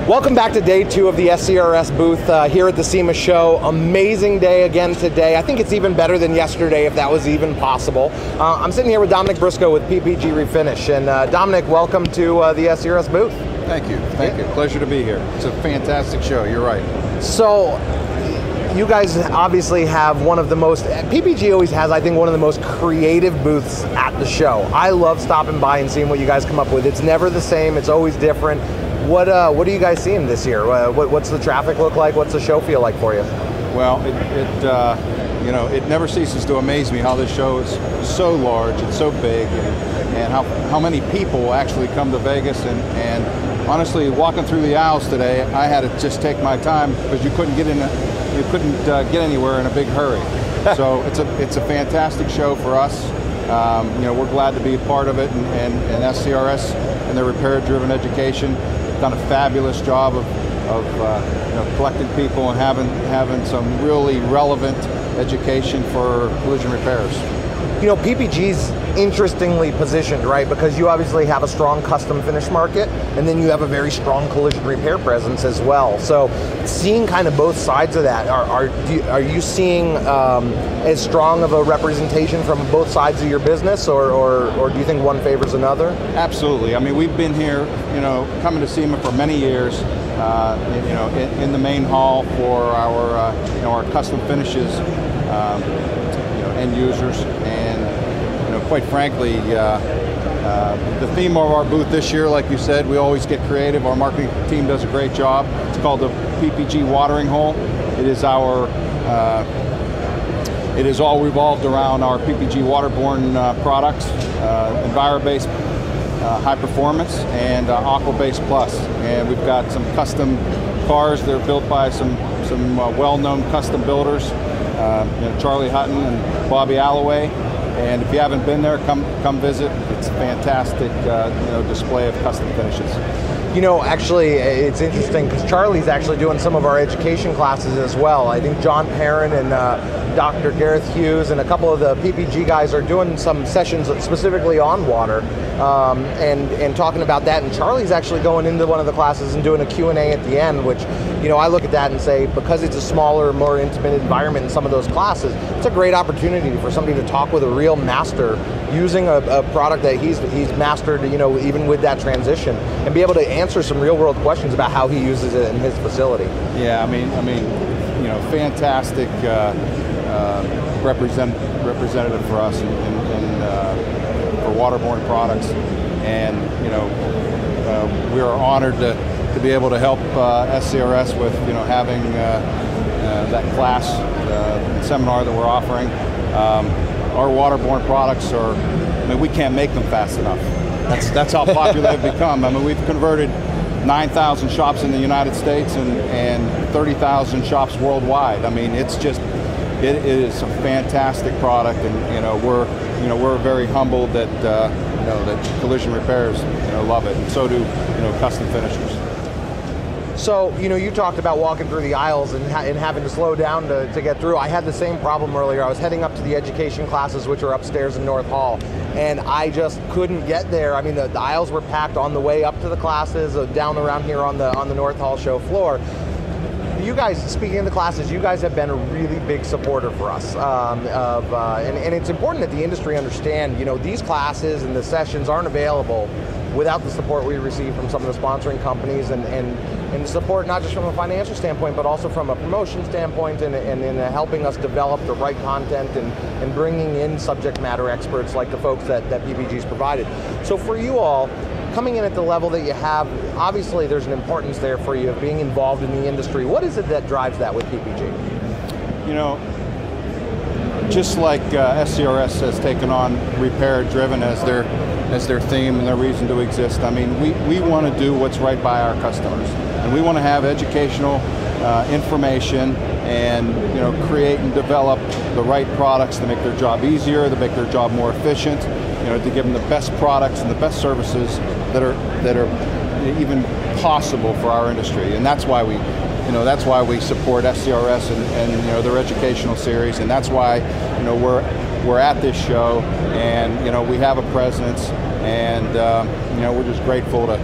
Welcome back to day 2 of the SCRS booth here at the SEMA show. Amazing day again today. I think it's even better than yesterday, if that was even possible. I'm sitting here with Domenic Brusco with PPG Refinish. And Domenic, welcome to the SCRS booth. Thank you. Thank you. Pleasure to be here. It's a fantastic show. You're right. So, you guys obviously have one of the most, PPG always has, I think, one of the most creative booths at the show. I love stopping by and seeing what you guys come up with. It's never the same. It's always different. What are you guys seeing this year? What's the traffic look like? What's the show feel like for you? Well, it never ceases to amaze me how this show is so large and so big, and how many people actually come to Vegas. And honestly, walking through the aisles today, I had to just take my time because you couldn't get get anywhere in a big hurry. So it's a fantastic show for us. We're glad to be a part of it, and SCRS and their repair-driven education done a fabulous job of collecting people and having some really relevant education for collision repairs. You know, PPG's interestingly positioned, right? Because you obviously have a strong custom finish market, and then you have a very strong collision repair presence as well. So, seeing kind of both sides of that, are you seeing as strong of a representation from both sides of your business, or do you think one favors another? Absolutely. I mean, we've been here, coming to SEMA for many years. In the main hall for our custom finishes, end users, and quite frankly, the theme of our booth this year, like you said, we always get creative. Our marketing team does a great job. It's called the PPG Watering Hole. It is all revolved around our PPG waterborne products, Enviro-based high performance, and Aqua-based plus. And we've got some custom cars that are built by some well-known custom builders, Charlie Hutton and Bobby Alloway. And if you haven't been there, come visit. It's a fantastic display of custom finishes. Actually, it's interesting because Charlie's actually doing some of our education classes as well. I think John Perrin and Dr. Gareth Hughes and a couple of the PPG guys are doing some sessions specifically on water and talking about that. And Charlie's actually going into one of the classes and doing a Q&A at the end, which, I look at that and say, because it's a smaller, more intimate environment in some of those classes, it's a great opportunity for somebody to talk with a real master using a product that he's mastered, even with that transition, and be able to answer some real-world questions about how he uses it in his facility. Yeah, I mean, fantastic representative for us for waterborne products, and we are honored to be able to help SCRS with having that class seminar that we're offering. Our waterborne products we can't make them fast enough. That's how popular they've become. I mean, we've converted 9,000 shops in the United States and 30,000 shops worldwide. I mean, it is a fantastic product, and we're very humbled that that collision repairs love it, and so do custom finishers. So, you talked about walking through the aisles and having to slow down to get through. I had the same problem earlier. I was heading up to the education classes, which are upstairs in North Hall, and I just couldn't get there. I mean, the aisles were packed on the way up to the classes, down around here on the North Hall show floor. You guys, speaking of the classes, you guys have been a really big supporter for us, and it's important that the industry understand, these classes and the sessions aren't available without the support we receive from some of the sponsoring companies, and the support not just from a financial standpoint, but also from a promotion standpoint, and in helping us develop the right content and bringing in subject matter experts like the folks that PPG's provided. So for you all, coming in at the level that you have, obviously there's an importance there for you of being involved in the industry. What is it that drives that with PPG? Just like SCRS has taken on repair-driven as their theme and their reason to exist, I mean, we want to do what's right by our customers, and we want to have educational information and create and develop the right products to make their job easier, to make their job more efficient, to give them the best products and the best services that are even possible for our industry. And that's why we support SCRS and their educational series, and that's why we're at this show, and we have a presence, and we're just grateful to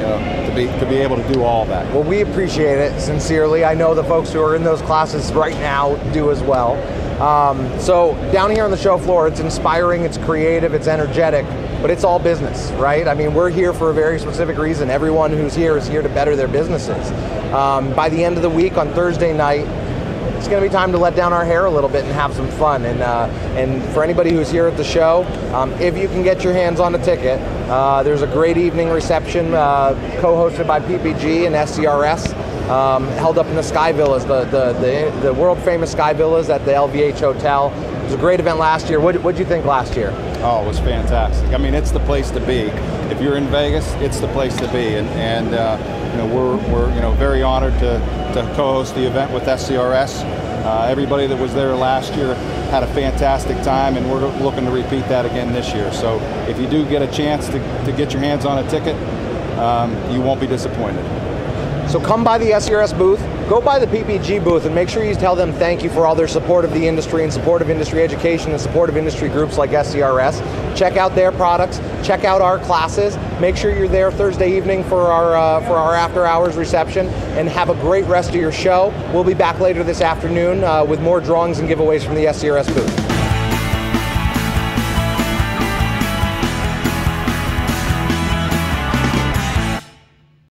to be able to do all that. Well, we appreciate it sincerely. I know the folks who are in those classes right now do as well. So down here on the show floor, it's inspiring, it's creative, it's energetic, but it's all business, right? I mean, we're here for a very specific reason. Everyone who's here is here to better their businesses. By the end of the week on Thursday night, it's going to be time to let down our hair a little bit and have some fun. And for anybody who's here at the show, if you can get your hands on a ticket, there's a great evening reception co-hosted by PPG and SCRS, held up in the Sky Villas, the world famous Sky Villas at the LVH Hotel. It was a great event last year. What'd you think last year? Oh, it was fantastic. I mean, it's the place to be. If you're in Vegas, it's the place to be. And we're very honored to co-host the event with SCRS. Everybody that was there last year had a fantastic time, and we're looking to repeat that again this year. So if you do get a chance to get your hands on a ticket, you won't be disappointed. So come by the SCRS booth, go by the PPG booth, and make sure you tell them thank you for all their support of the industry and support of industry education and support of industry groups like SCRS. Check out their products, check out our classes, make sure you're there Thursday evening for our after hours reception, and have a great rest of your show. We'll be back later this afternoon with more drawings and giveaways from the SCRS booth.